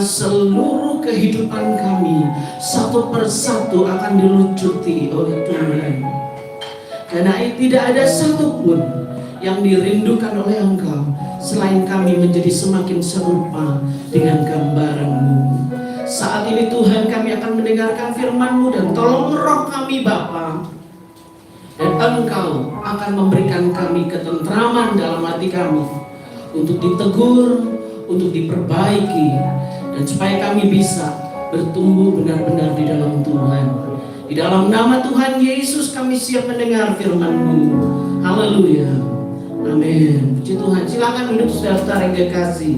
seluruh kehidupan kami satu persatu akan dilucuti oleh Tuhan. Karena tidak ada satupun yang dirindukan oleh Engkau selain kami menjadi semakin serupa dengan gambaran-Mu. Saat ini Tuhan, kami akan mendengarkan firman-Mu, dan tolong roh kami Bapa, dan Engkau akan memberikan kami ketentraman dalam hati kami untuk ditegur, untuk diperbaiki, dan supaya kami bisa bertumbuh benar-benar di dalam Tuhan. Di dalam nama Tuhan Yesus kami siap mendengar firman-Mu. Haleluya. Amin. Puji Tuhan. Silakan duduk saudara-saudara yang kekasih.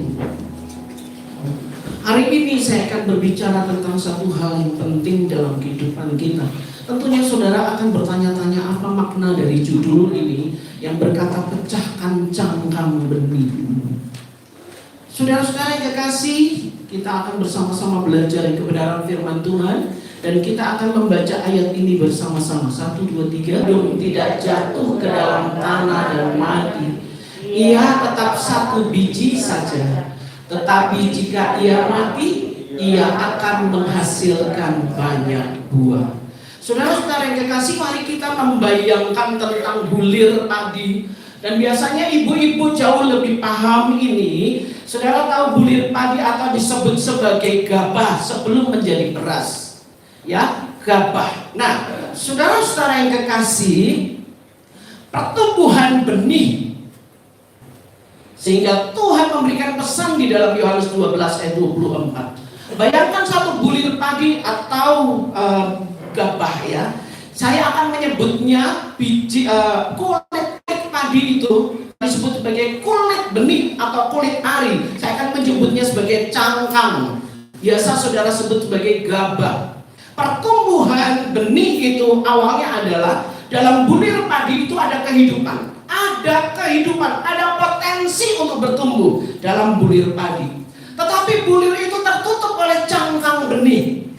Hari ini saya akan berbicara tentang satu hal yang penting dalam kehidupan kita. Tentunya saudara akan bertanya-tanya apa makna dari judul ini yang berkata pecahkan cangkang benih. Saudara-saudara yang kekasih, kita akan bersama-sama belajar kebenaran firman Tuhan, dan kita akan membaca ayat ini bersama-sama. 1, 2, 3. Tidak jatuh ke dalam tanah dan mati. Ia tetap satu biji saja. Tetapi jika ia mati, ia akan menghasilkan banyak buah. Saudara-saudara yang kekasih, mari kita membayangkan tentang bulir padi. Dan biasanya ibu-ibu jauh lebih paham ini. Saudara tahu bulir padi atau disebut sebagai gabah sebelum menjadi beras. Ya, gabah. Nah, saudara-saudara yang kekasih, pertumbuhan benih, sehingga Tuhan memberikan pesan di dalam Yohanes 12 ayat 24. Bayangkan satu bulir padi atau gabah ya. Saya akan menyebutnya biji kulit padi itu disebut sebagai kulit benih atau kulit ari. Saya akan menyebutnya sebagai cangkang. Biasa saudara sebut sebagai gabah. Pertumbuhan benih itu awalnya adalah dalam bulir padi itu ada kehidupan. Ada kehidupan, ada potensi untuk bertumbuh dalam bulir padi. Tetapi bulir itu tertutup oleh cangkang benih.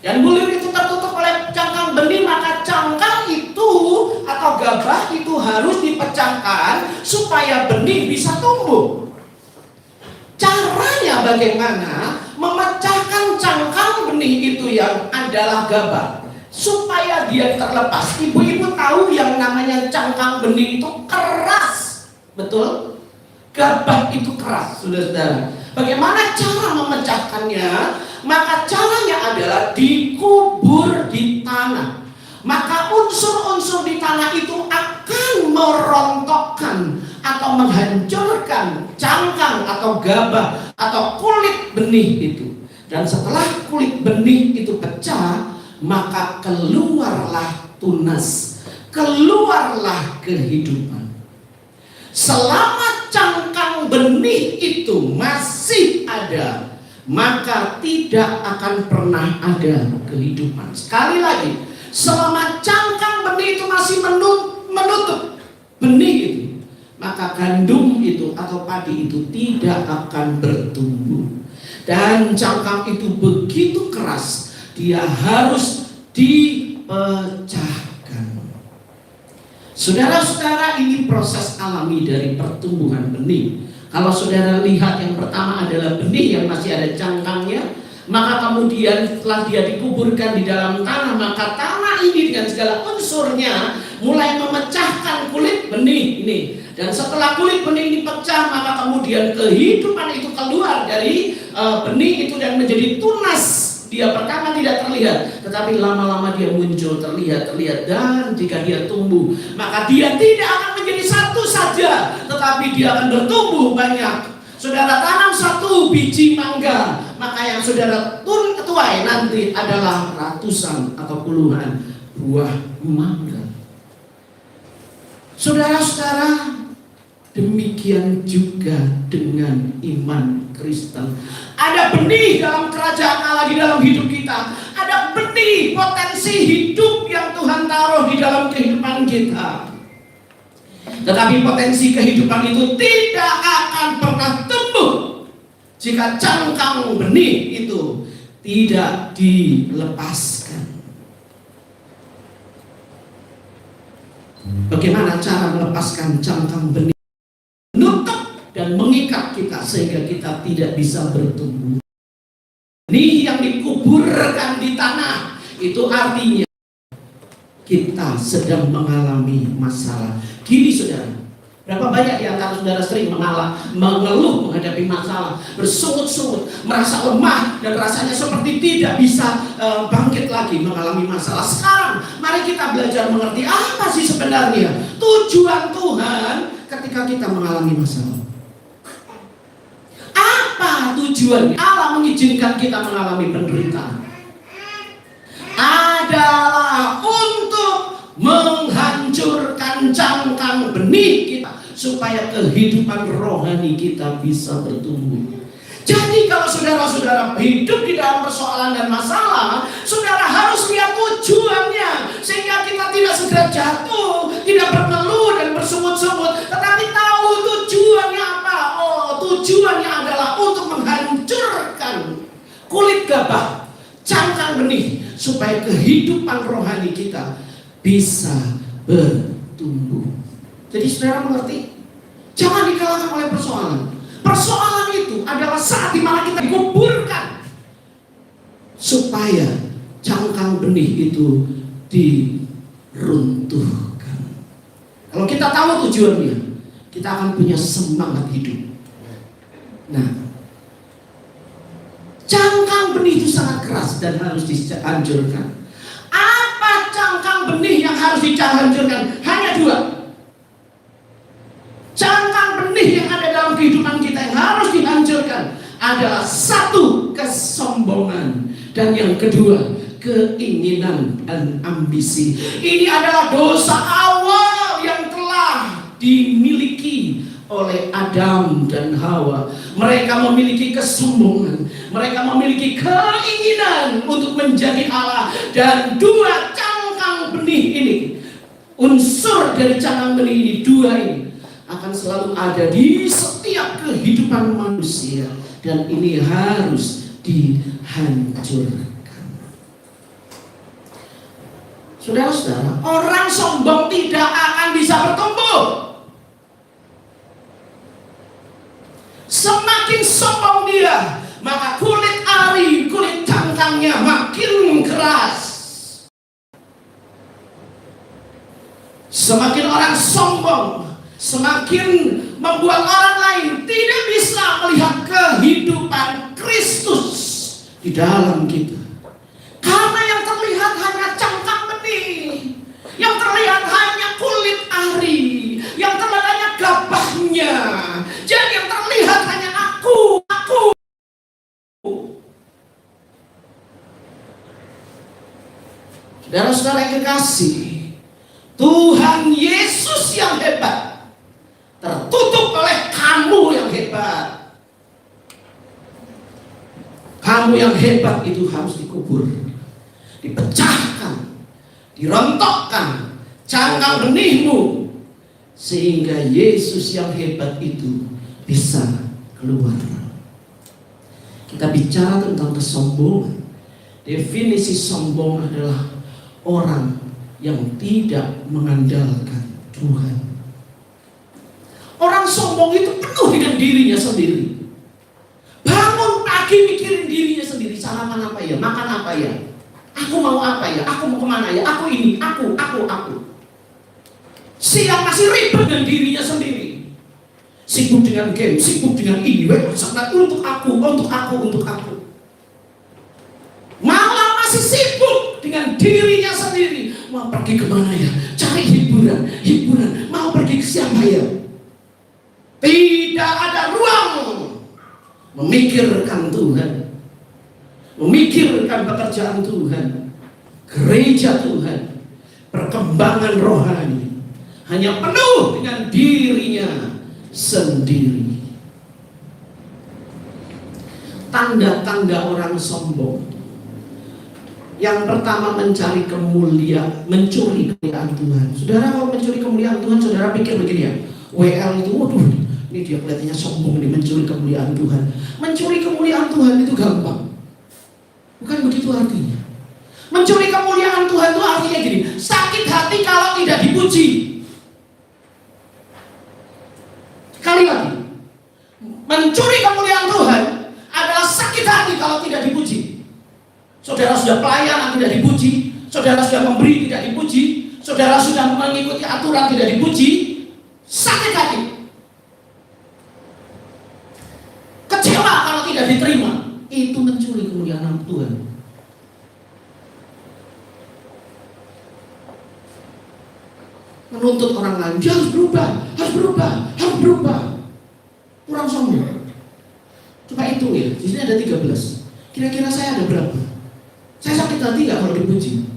Dan bulir itu tertutup oleh cangkang benih, maka cangkang itu atau gabah itu harus dipecahkan supaya benih bisa tumbuh. Caranya bagaimana? Memecahkan cangkang benih itu yang adalah gabah supaya dia terlepas. Ibu-ibu tahu yang namanya cangkang benih itu keras, betul? Gabah itu keras, saudara-saudara. Bagaimana cara memecahkannya? Maka caranya adalah dikubur di tanah. Maka unsur-unsur di tanah itu akan merontokkan atau menghancurkan cangkang atau gabah atau kulit benih itu. Dan setelah kulit benih itu pecah, maka keluarlah tunas, keluarlah kehidupan. Selama cangkang benih itu masih ada, maka tidak akan pernah ada kehidupan. Sekali lagi, selama cangkang benih itu masih menutup benih itu, maka gandum itu atau padi itu tidak akan bertumbuh. Dan cangkang itu begitu keras, dia harus dipecahkan. Saudara-saudara, ini proses alami dari pertumbuhan benih. Kalau saudara lihat yang pertama adalah benih yang masih ada cangkangnya, maka kemudian setelah dia dikuburkan di dalam tanah, maka tanah ini dengan segala unsurnya mulai memecahkan kulit benih ini. Dan setelah kulit benih ini pecah, maka kemudian kehidupan itu keluar dari benih itu dan menjadi tunas. Dia pertama tidak terlihat, tetapi lama-lama dia muncul, terlihat, dan jika dia tumbuh, maka dia tidak akan menjadi satu saja, tetapi dia akan bertumbuh banyak. Saudara tanam satu biji mangga, maka yang saudara tuai nanti adalah ratusan atau puluhan buah mangga. Saudara-saudara, demikian juga dengan iman Kristen. Ada benih dalam kerajaan Allah di dalam hidup kita. Ada benih potensi hidup yang Tuhan taruh di dalam kehidupan kita. Tetapi potensi kehidupan itu tidak akan pernah tumbuh jika cangkang benih itu tidak dilepaskan. Bagaimana cara melepaskan cangkang benih? Menutup dan mengikat kita sehingga kita tidak bisa bertumbuh. dikuburkan di tanah. Itu artinya kita sedang mengalami masalah. Gini saudara, berapa banyak di antara saudara sering mengeluh menghadapi masalah, bersungut-sungut, merasa lemah dan rasanya seperti tidak bisa bangkit lagi mengalami masalah. Sekarang mari kita belajar mengerti apa sih sebenarnya tujuan Tuhan ketika kita mengalami masalah. Apa tujuannya Allah mengizinkan kita mengalami penderitaan? Adalah untuk menghancurkan cangkang benih kita supaya kehidupan rohani kita bisa bertumbuh. Jadi kalau saudara-saudara hidup di dalam persoalan dan masalah, saudara harus lihat tujuannya sehingga kita tidak segera jatuh, tidak berkeluh dan bersungut-sungut, tetapi tahu tujuannya apa. Oh, tujuannya adalah untuk menghancurkan kulit gabah, cangkang benih, supaya kehidupan rohani kita bisa bertumbuh. Jadi saudara mengerti? Jangan dikalahkan oleh persoalan. Persoalan itu adalah saat dimana kita dikuburkan supaya cangkang benih itu diruntuhkan. Kalau kita tahu tujuannya, kita akan punya semangat hidup. Nah, cangkang benih itu sangat keras dan harus dihancurkan. Apa cangkang benih yang harus dihancurkan? Hanya dua. Cangkang benih yang ada dalam kehidupan kita yang harus dihancurkan adalah satu, kesombongan, dan yang kedua, keinginan dan ambisi. Ini adalah dosa awal yang telah dimiliki oleh Adam dan Hawa. Mereka memiliki kesombongan, mereka memiliki keinginan untuk menjadi Allah. Dan dua cangkang benih ini, unsur dari cangkang benih ini, dua ini akan selalu ada di setiap kehidupan manusia, dan ini harus dihancurkan. Saudara-saudara, orang sombong tidak akan bisa bertumbuh. Semakin sombong dia, maka kulit ari, kulit cangkangnya makin keras. Semakin orang sombong, semakin membuat orang lain tidak bisa melihat kehidupan Kristus di dalam kita. Karena yang terlihat hanya cangkang benih, yang terlihat hanya kulit ari, yang terlihat hanya gabahnya. Jadi yang terlihat hanya aku. Saudara-saudara yang kekasih, Tuhan Yesus yang hebat tertutup oleh kamu yang hebat. Kamu yang hebat itu harus dikubur, dipecahkan, dirontokkan cangkang benihmu, sehingga Yesus yang hebat itu bisa keluar. Kita bicara tentang kesombongan. Definisi sombong adalah orang yang tidak mengandalkan Tuhan. Orang sombong itu penuh dengan dirinya sendiri. Bangun pagi mikirin dirinya sendiri. Sarapan apa ya? Makan apa ya? Aku mau apa ya? Aku mau kemana ya? Aku ini, aku. Siang masih ribet dengan dirinya sendiri. Sibuk dengan game, sibuk dengan ini. Sangat untuk aku. Malam masih sibuk dengan dirinya sendiri. Mau pergi kemana ya? Cari hiburan. Mau pergi ke siapa ya? Tidak ada ruang memikirkan Tuhan, memikirkan pekerjaan Tuhan, gereja Tuhan, perkembangan rohani. Hanya penuh dengan dirinya sendiri. Tanda-tanda orang sombong. Yang pertama, mencuri kemuliaan Tuhan. Saudara, kalau mencuri kemuliaan Tuhan, saudara pikir begini ya, WL itu, waduh, ini dia kelihatannya sombong nih, mencuri kemuliaan Tuhan. Mencuri kemuliaan Tuhan itu gampang. Bukan begitu artinya. Mencuri kemuliaan Tuhan itu artinya gini, sakit hati kalau tidak dipuji. Sekali lagi, mencuri kemuliaan Tuhan adalah sakit hati kalau tidak dipuji. Saudara sudah pelayanan tidak dipuji, saudara sudah memberi tidak dipuji, saudara sudah mengikuti aturan tidak dipuji, sakit hati, kecewa kalau tidak diterima. Itu mencuri kemuliaan Tuhan. Menuntut orang lain, dia harus berubah, harus berubah, harus berubah. Kurang sombong. Coba hitung ya, di sini ada 13. Kira-kira saya ada berapa? Saya sakit hati nggak kalau dipuji?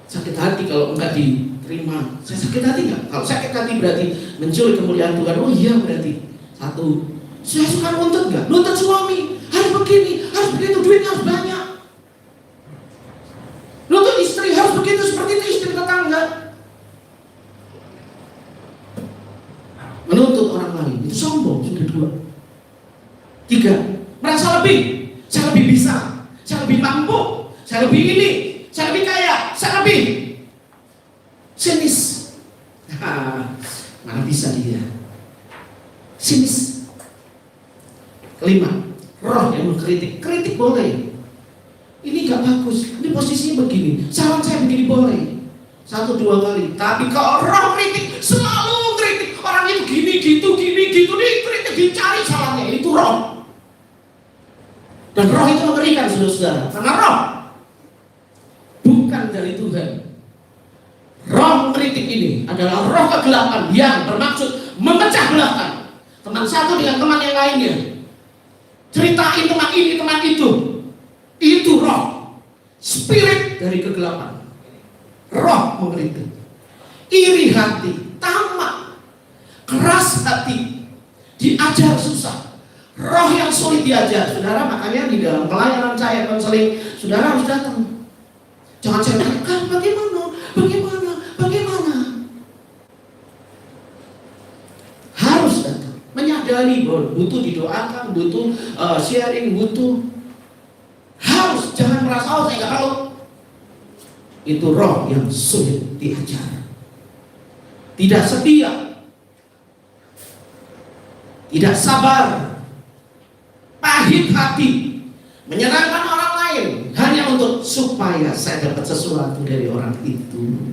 Sakit hati kalau enggak diterima. Saya sakit hati nggak? Kalau sakit hati berarti mencuri kemuliaan Tuhan. Oh iya berarti. Satu. Saya suka nuntut nggak? Nuntut suami harus begini, harus begitu, duitnya harus banyak. Nuntut istri harus begitu, seperti itu istri tetangga. Menuntut orang lain itu sombong, sudah 2. 3, merasa lebih. Saya lebih bisa, saya lebih mampu, saya lebih ini, saya lebih kaya, saya lebih sinis. Mana bisa dia? Sinis. 5, roh yang mengkritik. Kritik boleh. Ini gak bagus, ini posisinya begini, saran saya begini boleh. 1-2 kali. Tapi kalau roh kritik, selalu kritik. Orang itu gini, gitu, dikritik, dicari salahnya. Itu roh. Dan roh itu mengerikan, saudara-saudara. Karena roh bukan dari Tuhan. Roh mengkritik ini adalah roh kegelapan yang bermaksud memecah belahkan teman satu dengan teman yang lainnya. Ceritain teman ini, teman itu. Itu roh. Spirit dari kegelapan. Roh mengkritik. Iri hati, tamak, keras hati, diajar susah. Roh yang sulit diajar, saudara. Makanya di dalam pelayanan saya konseling, saudara harus datang. Jangan saya katakan bagaimana. Harus datang. Menyadari bahwa butuh didoakan, butuh sharing, butuh. Harus, jangan merasa saya nggak perlu. Itu roh yang sulit diajar. Tidak setia, tidak sabar, pahit hati, menyenangkan orang lain hanya untuk supaya saya dapat sesuatu dari orang itu,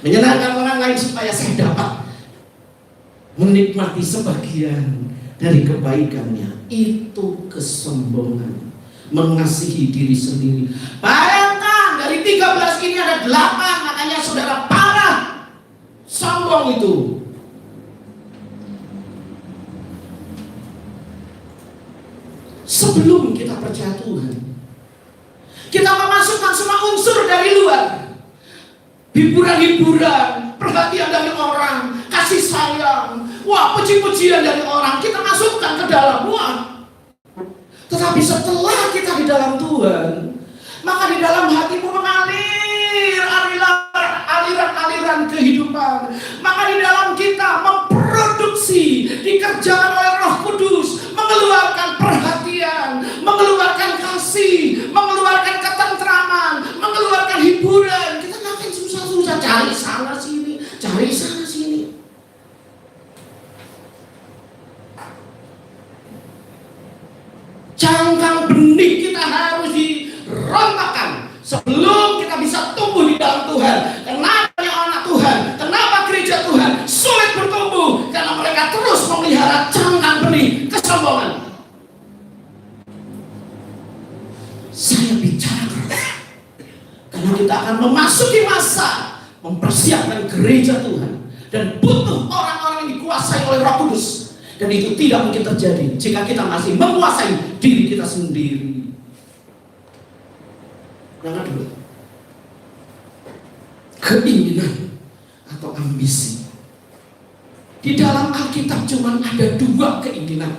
menyenangkan orang lain supaya saya dapat menikmati sebagian dari kebaikannya. Itu kesombongan, mengasihi diri sendiri. Bayangkan dari 13 ini ada 8, makanya saudara parah sombong itu. Sebelum kita percaya Tuhan, kita memasukkan semua unsur dari luar. Hiburan-hiburan, perhatian dari orang, kasih sayang, wah puji-pujian dari orang, kita masukkan ke dalam. Wah. Tetapi setelah kita di dalam Tuhan, maka di dalam hatimu mengalir aliran-aliran kehidupan. Maka di dalam kita memproduksi, dikerjakan oleh Roh Kudus, mengeluarkan perhatian, mengeluarkan kasih, mengeluarkan ketentraman, mengeluarkan hiburan. Kita makin susah-susah cari sana sini, cari sana sini. Cangkang benih kita harus dirontokkan sebelum kita bisa tumbuh di dalam Tuhan. Kenapa anak Tuhan, kenapa gereja Tuhan sulit bertumbuh? Karena mereka terus memelihara cangkang benih kesombongan. Saya bicara keras karena kita akan memasuki masa mempersiapkan gereja Tuhan, dan butuh orang-orang yang dikuasai oleh Roh Kudus. Dan itu tidak mungkin terjadi jika kita masih menguasai diri kita sendiri. Yang kedua, keinginan atau ambisi. Di dalam Alkitab cuma ada 2 keinginan.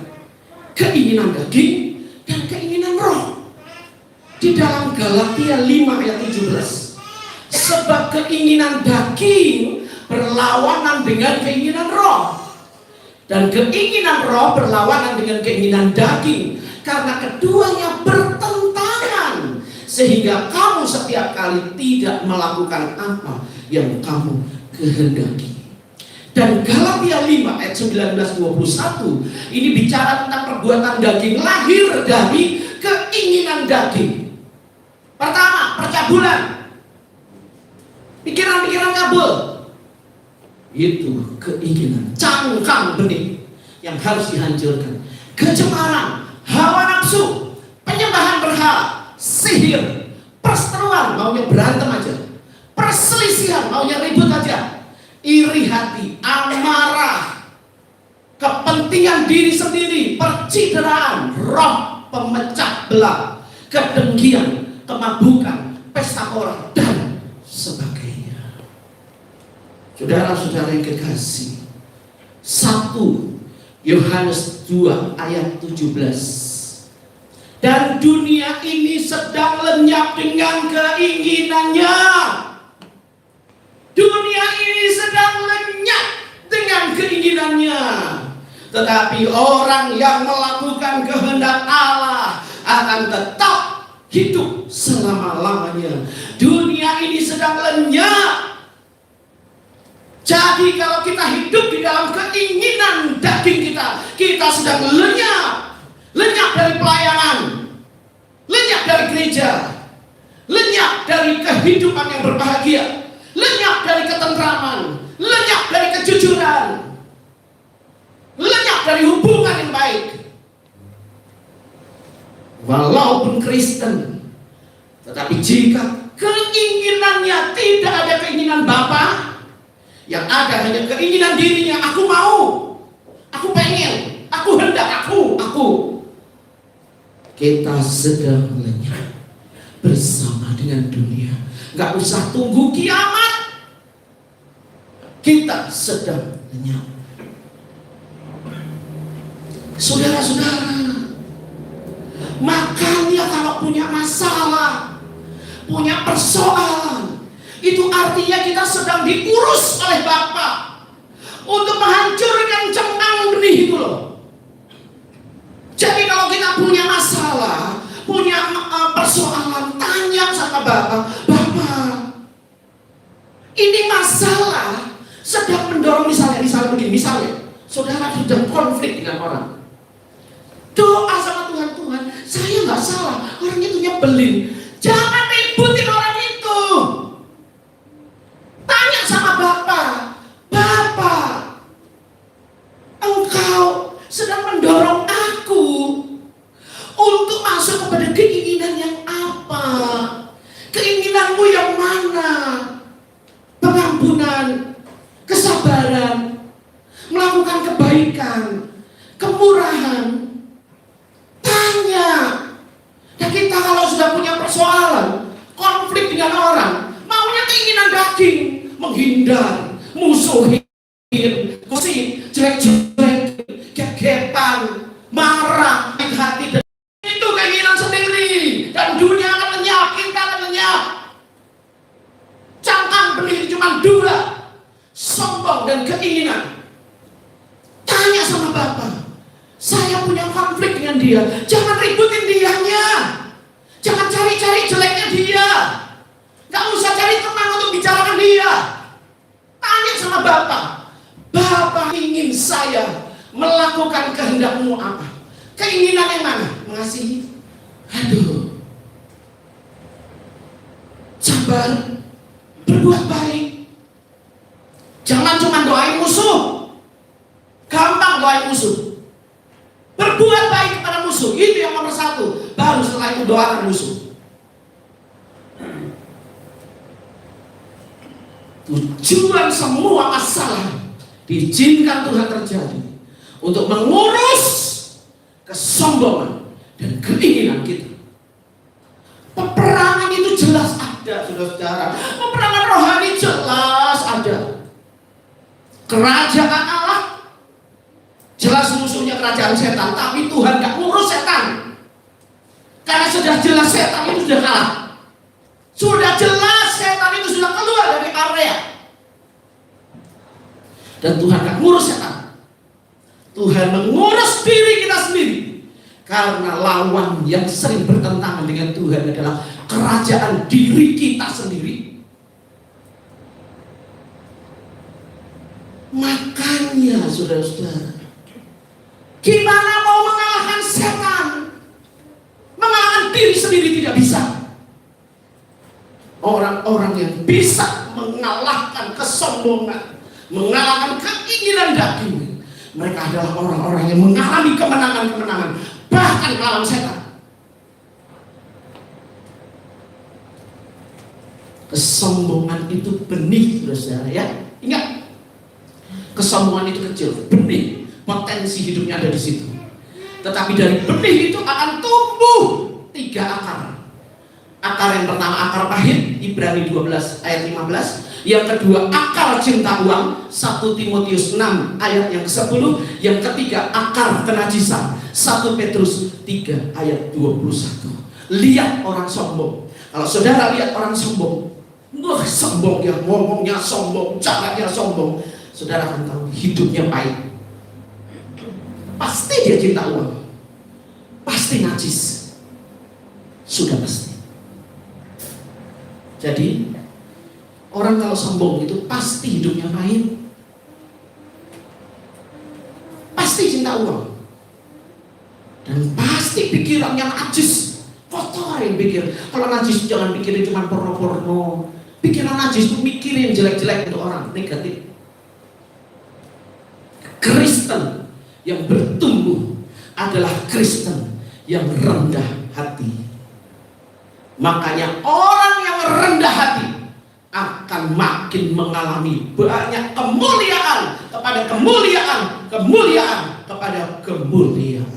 Keinginan daging dan keinginan roh. Di dalam Galatia 5 ayat 17. Sebab keinginan daging berlawanan dengan keinginan roh, dan keinginan roh berlawanan dengan keinginan daging, karena keduanya bertentangan, sehingga kamu setiap kali tidak melakukan apa yang kamu kehendaki. Dan Galatia 5 ayat ayat 19-21 ini bicara tentang perbuatan daging, lahir dari keinginan daging. Pertama, percabulan, pikiran-pikiran kabul. Itu keinginan, cangkang benih yang harus dihancurkan. Kecemaran, hawa nafsu, penyembahan berhala, sihir, perseteruan, maunya berantem aja, perselisihan, maunya ribut aja, iri hati, amarah, kepentingan diri sendiri, percideraan, roh pemecah belah, kedengkian, kemabukan, pesta pora, dan sebagainya. Saudara-saudara yang kekasih, 1 Yohanes 2 ayat 17. Dan dunia ini sedang lenyap dengan keinginannya. Dunia ini sedang lenyap dengan keinginannya. Tetapi orang yang melakukan kehendak Allah akan tetap hidup selama-lamanya. Dunia ini sedang lenyap. Jadi kalau kita hidup di dalam keinginan daging kita sedang lenyap. Lenyap dari pelayanan, lenyap dari gereja, lenyap dari kehidupan yang berbahagia, lenyap dari ketentraman, lenyap dari kejujuran, lenyap dari hubungan yang baik. Walaupun Kristen, tetapi jika keinginannya tidak ada keinginan Bapa, yang ada hanya keinginan dirinya, aku mau, aku pengen, aku hendak, aku. Kita sedang lenyap bersama dengan dunia. Gak usah tunggu kiamat, kita sedang lenyap. Saudara-saudara, makanya kalau punya masalah, punya persoalan, itu artinya kita sedang diurus oleh Bapa untuk menghancurkan cangkang benih itu loh. Jadi kalau kita punya masalah, punya persoalan, tanya sama Bapa, Bapa, ini masalah sedang mendorong misalnya, saudara sedang konflik dengan orang. Doa sama Tuhan, Tuhan, saya nggak salah, orang itu nyebelin. Jangan ributin orang itu. Tanya sama Bapa, Bapa, Engkau sedang mendorong aku untuk masuk kepada keinginan yang apa? Keinginanmu yang mana? Pengampunan, kesabaran, melakukan kebaikan, kemurahan. Tanya. Dan kita kalau sudah punya persoalan, konflik dengan orang, maunya keinginan daging, menghindar, musuhin, kusik, jelek-jelek, gegepan, marah, hati, dan itu keinginan sendiri. Dan dunia akan lenyap, kita akan lenyap. Cangkang benih cuma 2, sombong dan keinginan. Tanya sama Bapa, saya punya konflik dengan dia, jangan ributin dianya, jangan cari-cari jeleknya dia, gak usah cari teman untuk bicarakan dia. Tanya sama Bapa, Bapa ingin saya melakukan kehendak-Mu apa? Keinginan yang mana? Mengasihi. Aduh. Sabar, berbuat baik. Jangan cuma doain musuh. Gampang doain musuh. Berbuat baik kepada musuh, itu yang nomor 1. Baru setelah itu doakan musuh. Tujuan semua masalah diizinkan Tuhan terjadi untuk mengurus kesombongan dan keinginan kita. Peperangan itu jelas ada, saudara-saudara. Peperangan rohani jelas ada. Kerajaan Allah jelas musuhnya kerajaan setan, tapi Tuhan gak ngurus setan. Karena sudah jelas setan itu sudah kalah. Sudah jelas setan itu sudah keluar dari area. Dan Tuhan gak ngurus setan. Tuhan mengurus diri kita sendiri. Karena lawan yang sering bertentangan dengan Tuhan adalah kerajaan diri kita sendiri. Makanya Iya, saudara-saudara. Gimana mau mengalahkan setan? Mengalahkan diri sendiri tidak bisa. Orang-orang yang bisa mengalahkan kesombongan, mengalahkan keinginan daging, mereka adalah orang-orang yang mengalami kemenangan-kemenangan, bahkan melawan setan. Kesombongan itu benih, saudara ya. Ingat, kesombongan itu kecil, benih, potensi hidupnya ada di situ. Tetapi dari benih itu akan tumbuh 3 akar. Akar yang pertama akar pahit, Ibrani 12 ayat 15. Yang kedua akar cinta uang, 1 Timotius 6 ayat yang ke-10. Yang ketiga akar kenajisan, 1 Petrus 3 ayat 21. Lihat orang sombong. Kalau saudara lihat orang sombong, wah sombong ya, ngomongnya sombong, caranya sombong, saudara akan tahu hidupnya pahit. Pasti dia cinta uang, pasti najis, sudah pasti. Jadi orang kalau sombong itu pasti hidupnya pahit, pasti cinta uang, dan pasti pikirannya najis, kotorin pikir. Kalau najis jangan pikirin cuma porno-porno. Pikiran najis itu mikirin jelek-jelek untuk orang, negatif. Kristen yang bertumbuh adalah Kristen yang rendah hati. Makanya orang yang rendah hati akan makin mengalami banyak kemuliaan kepada kemuliaan, kemuliaan kepada kemuliaan.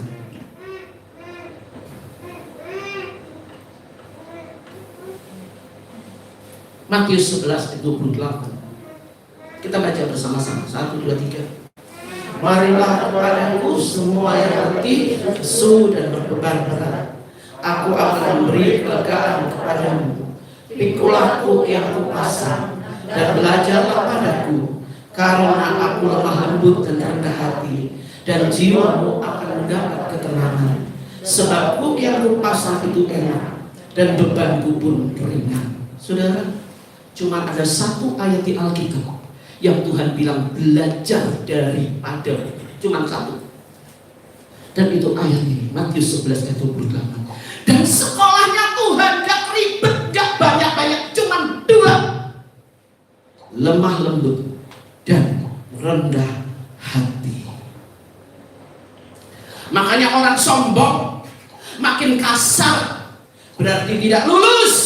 Matius 11 ayat 28. Kita baca bersama-sama. 1, 2, 3. Marilah kepadaku semua yang letih, lesu dan berbeban berat. Aku akan memberi kelegaan kepadamu. Pikulah kuk yang kupasang dan belajarlah padaku, karena aku lemah lembut dan rendah hati, dan jiwamu akan mendapat ketenangan. Sebab kuk yang kupasang itu enak dan bebanku pun ringan. Saudara, cuma ada 1 ayat di Alkitab yang Tuhan bilang belajar daripada, cuma 1. Dan itu ayat ini, Matius 11 ayat 28. Dan sekolahnya Tuhan gak ribet, gak banyak-banyak, cuma 2. Lemah lembut dan rendah hati. Makanya orang sombong makin kasar, berarti tidak lulus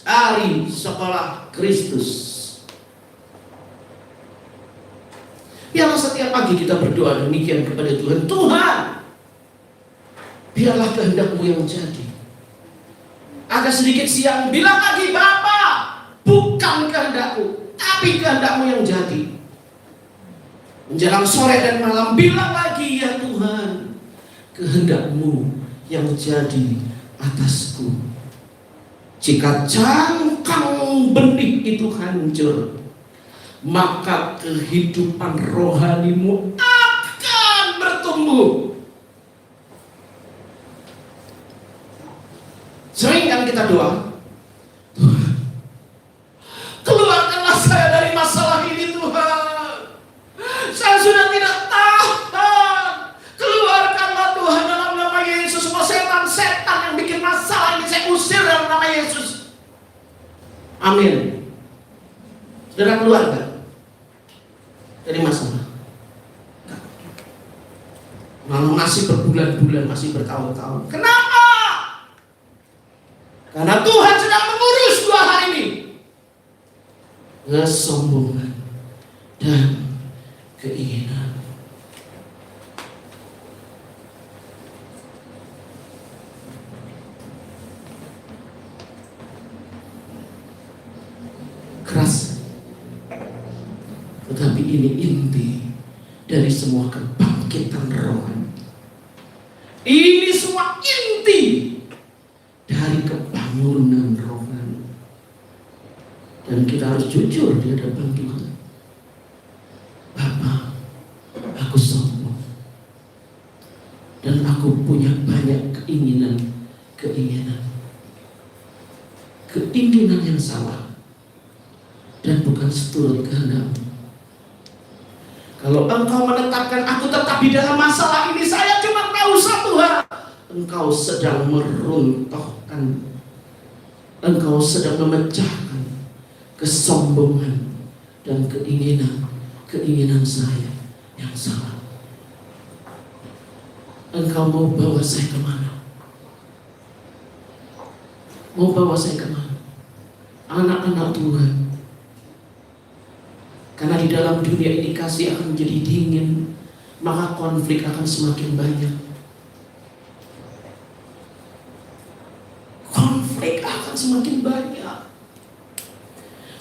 dari sekolah Kristus. Biarlah setiap pagi kita berdoa demikian kepada Tuhan. Tuhan, biarlah kehendak-Mu yang jadi. Ada sedikit siang, bilang lagi, Bapa, bukan kehendak-Ku, tapi kehendak-Mu yang jadi. Menjelang sore dan malam, bilang lagi, ya Tuhan, kehendak-Mu yang jadi atasku. Jika cangkang benih itu hancur, maka kehidupan rohanimu akan bertumbuh. Sering kan kita doa, Tuhan, keluarkanlah saya dari masalah ini Tuhan. Saya sudah tidak tahan. Keluarkanlah Tuhan dalam nama Yesus. Semua setan-setan yang bikin masalah ini saya usir dalam nama Yesus. Amin. Saudara keluar kan dari masalah? Malah masih berbulan-bulan, masih bertahun-tahun. Kenapa? Karena Tuhan sedang mengurus 2 hal ini. Kesombongan dan keinginan. Keras, tetapi ini inti dari semua kebangkitan rohani. Ini semua inti dari kebangunan rohani. Dan kita harus jujur di hadapan Tuhan. Bapa, aku sombong dan aku punya banyak keinginan yang salah dan bukan seturut kehendak-Mu. Kalau Kalau engkau menetapkan aku tetap di dalam masalah ini, saya cuma tahu satu hal. Engkau sedang meruntuhkan, engkau sedang memecahkan kesombongan dan keinginan saya yang salah. Engkau mau bawa saya kemana? Mau bawa saya kemana? Anak-anak Tuhan. Karena di dalam dunia ini kasih akan menjadi dingin, maka konflik akan semakin banyak. Konflik akan semakin banyak.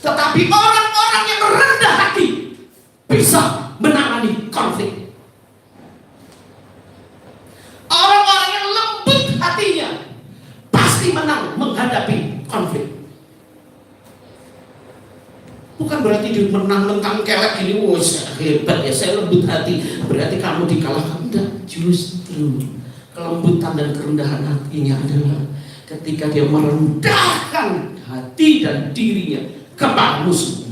Tetapi orang-orang yang rendah hati bisa menangani konflik. Orang-orang yang lembut hatinya pasti menang menghadapi konflik. Bukan berarti dia menang lengkang kelek ini, wah hebat ya, saya lembut hati, berarti kamu dikalahkan. Tidak, justru kelembutan dan kerendahan hatinya adalah ketika dia merendahkan hati dan dirinya kepada musuhnya.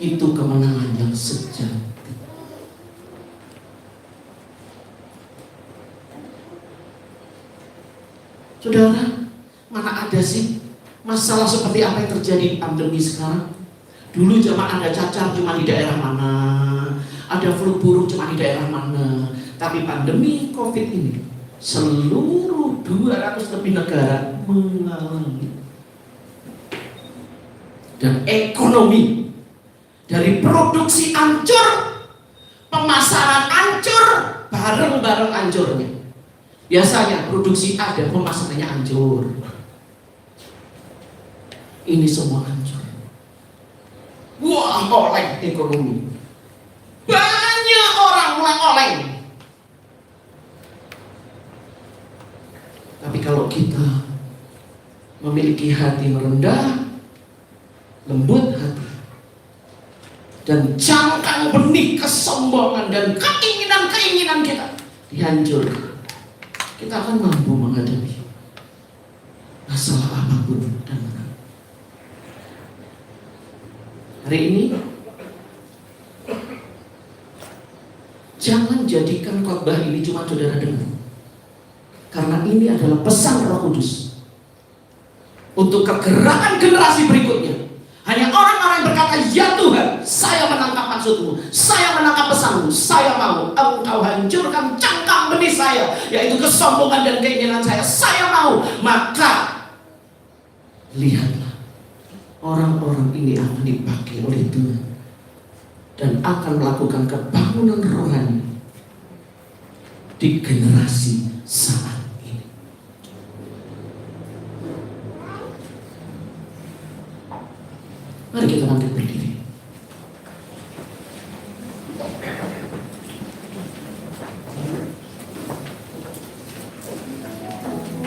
Itu kemenangan yang sejati. Saudara, mana ada sih masalah seperti apa yang terjadi di pandemi sekarang? Dulu zaman ada cacar cuma di daerah mana, ada flu burung cuma di daerah mana. Tapi pandemi COVID ini seluruh 200 lebih negara mengalami. Dan ekonomi dari produksi hancur, pemasaran hancur, bareng-bareng hancurnya. Biasanya produksi ada, pemasarannya hancur. Ini semua hancur. Wah, oleng ekonomi. Banyak orang mulai oleng. Tapi kalau kita memiliki hati merendah, lembut hati, dan cangkang benih kesombongan dan keinginan-keinginan kita dihancurkan, kita akan mampu menghadapi masalah apapun dan menang. Hari ini jangan jadikan khotbah ini cuma saudara dengar, karena ini adalah pesan Roh Kudus untuk kegerakan generasi berikutnya. Hanya orang-orang yang berkata, ya Tuhan, saya menangkap maksudmu, saya menangkap pesanmu, saya mau engkau hancurkan cangkang benih saya, yaitu kesombongan dan keinginan saya mau. Maka lihatlah, orang-orang ini akan dipakai oleh Tuhan dan akan melakukan kebangunan rohani di generasi saat ini. Mari kita bangkit berdiri.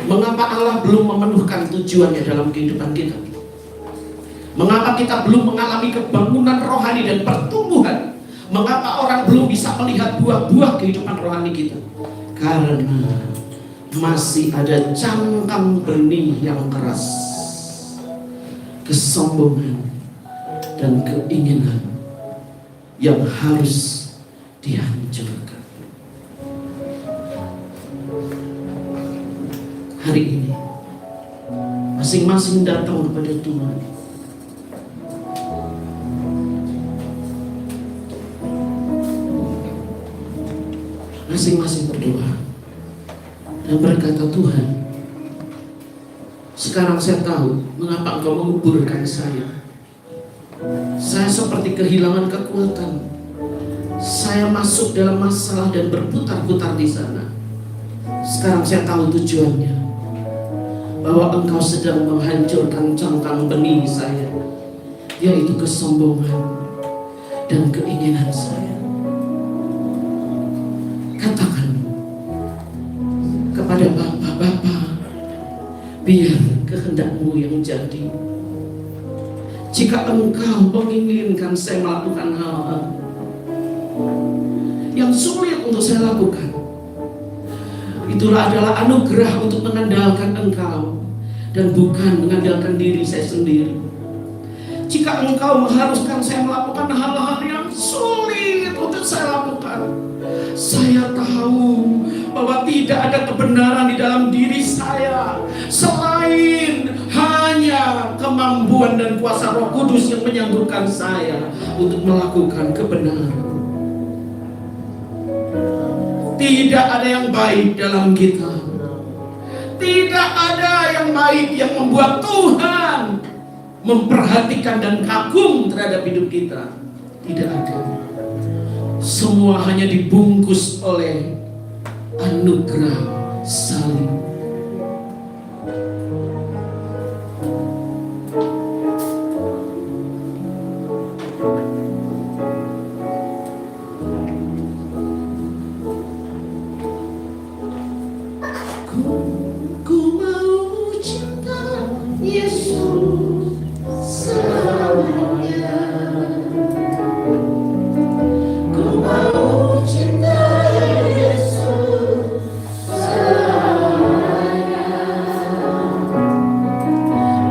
Mengapa Allah belum memenuhkan tujuannya dalam kehidupan kita? Mengapa kita belum mengalami kebangunan rohani dan pertumbuhan? Mengapa orang belum bisa melihat buah-buah kehidupan rohani kita? Karena masih ada cangkang benih yang keras, kesombongan dan keinginan yang harus dihancurkan. Hari ini masing-masing datang kepada Tuhan. Masing-masing berdoa dan berkata, Tuhan, sekarang saya tahu mengapa Engkau menguburkan saya. Saya seperti kehilangan kekuatan. Saya masuk dalam masalah dan berputar-putar di sana. Sekarang saya tahu tujuannya, bahwa Engkau sedang menghancurkan cangkang benih saya, yaitu kesombongan dan keinginan saya. Katakan kepada Bapa, biar kehendak-Mu yang jadi. Jika Engkau menginginkan saya melakukan hal-hal yang sulit untuk saya lakukan, itulah adalah anugerah untuk mengandalkan Engkau dan bukan mengandalkan diri saya sendiri. Jika Engkau mengharuskan saya melakukan hal-hal yang sulit untuk saya lakukan, saya tahu bahwa tidak ada kebenaran di dalam diri saya selain hanya kemampuan dan kuasa Roh Kudus yang menyanggupkan saya untuk melakukan kebenaran. Tidak ada yang baik dalam kita. Tidak ada yang baik yang membuat Tuhan memperhatikan dan kagum terhadap hidup kita. Tidak ada. Semua hanya dibungkus oleh anugerah salib. Ku mau cinta Yesus selamanya. Ku mau cinta Yesus selamanya.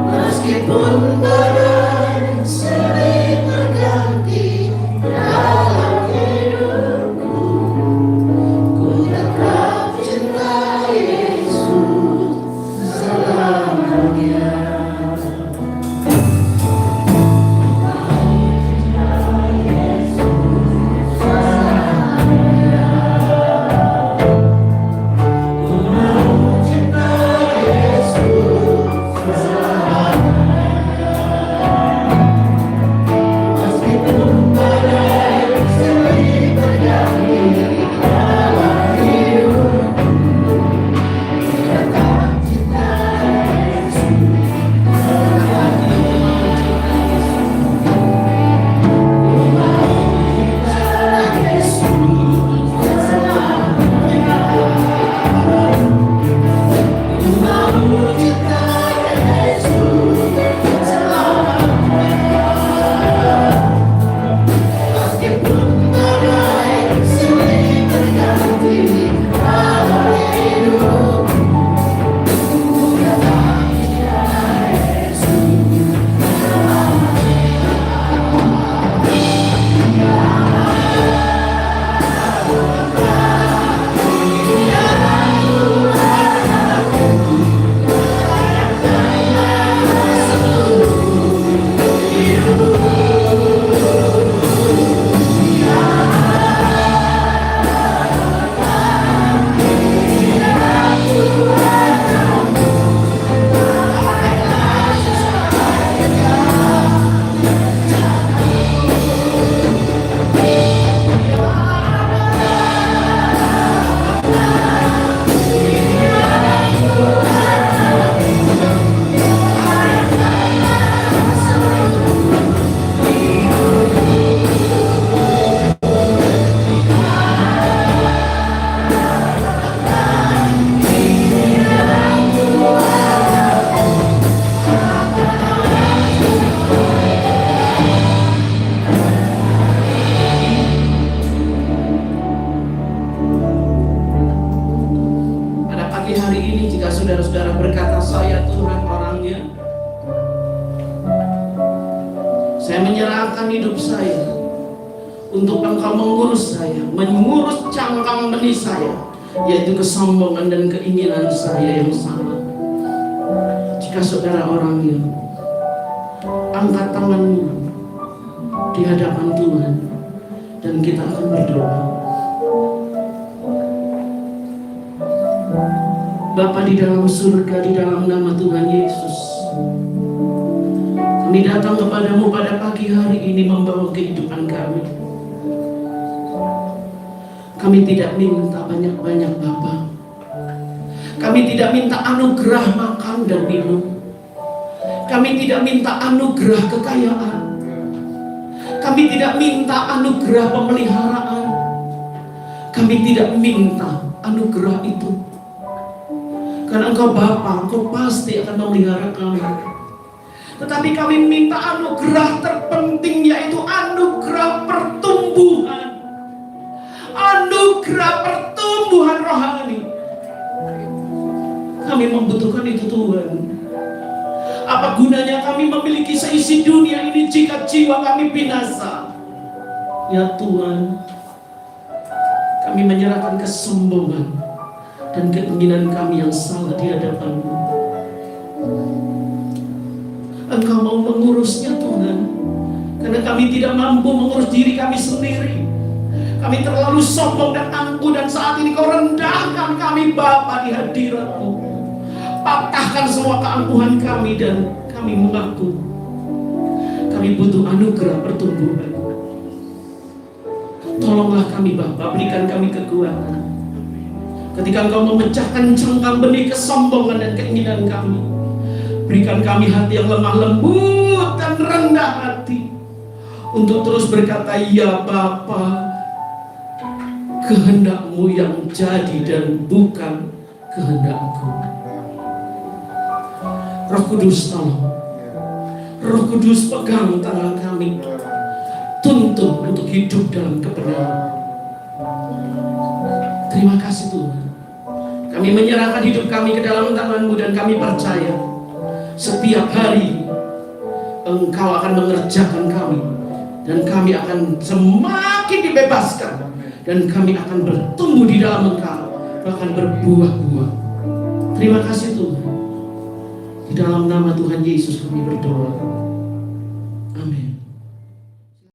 Meskipun badai silih berganti dalam hidupku, ku tetap cinta Yesus selamanya. Saudara-saudara berkata, saya Tuhan orangnya, saya menyerahkan hidup saya untuk Engkau mengurus saya, mengurus cangkang benih saya, yaitu kesombongan dan keinginan saya yang sama. Jika saudara orangnya, angkat tanganmu di hadapan Tuhan dan kita akan berdoa. Bapa di dalam surga, di dalam nama Tuhan Yesus, kami datang kepadamu pada pagi hari ini membawa kehidupan kami. Kami tidak minta banyak-banyak Bapa. Kami tidak minta anugerah makan dan minum. Kami tidak minta anugerah kekayaan. Kami tidak minta anugerah pemeliharaan. Kami tidak minta anugerah itu. Karena Engkau Bapa, Engkau pasti akan memelihara kami. Tetapi kami minta anugerah terpenting, yaitu anugerah pertumbuhan. Anugerah pertumbuhan rohani. Kami membutuhkan itu Tuhan. Apa gunanya kami memiliki seisi dunia ini jika jiwa kami binasa? Ya Tuhan, kami menyerahkan kesombongan dan keinginan kami yang salah di hadapan-Mu. Engkau mau mengurusnya Tuhan, karena kami tidak mampu mengurus diri kami sendiri. Kami terlalu sombong dan angkuh, dan saat ini Kau rendahkan kami Bapa di hadirat-Mu. Patahkan semua keangkuhan kami dan kami mengaku kami butuh anugerah pertumbuhan. Tolonglah kami Bapa, berikan kami kekuatan. Ketika Engkau memecahkan cangkang benih kesombongan dan keinginan kami, berikan kami hati yang lemah lembut dan rendah hati untuk terus berkata, ya Bapa, kehendak-Mu yang jadi dan bukan kehendak-Ku. Roh Kudus tolong, Roh Kudus pegang tangan kami, tuntun untuk hidup dalam kebenaran. Terima kasih Tuhan, kami menyerahkan hidup kami ke dalam tangan-Mu, dan kami percaya setiap hari Engkau akan mengerjakan kami, dan kami akan semakin dibebaskan, dan kami akan bertumbuh di dalam Engkau, bahkan berbuah-buah. Terima kasih Tuhan. Di dalam nama Tuhan Yesus kami berdoa. Amin.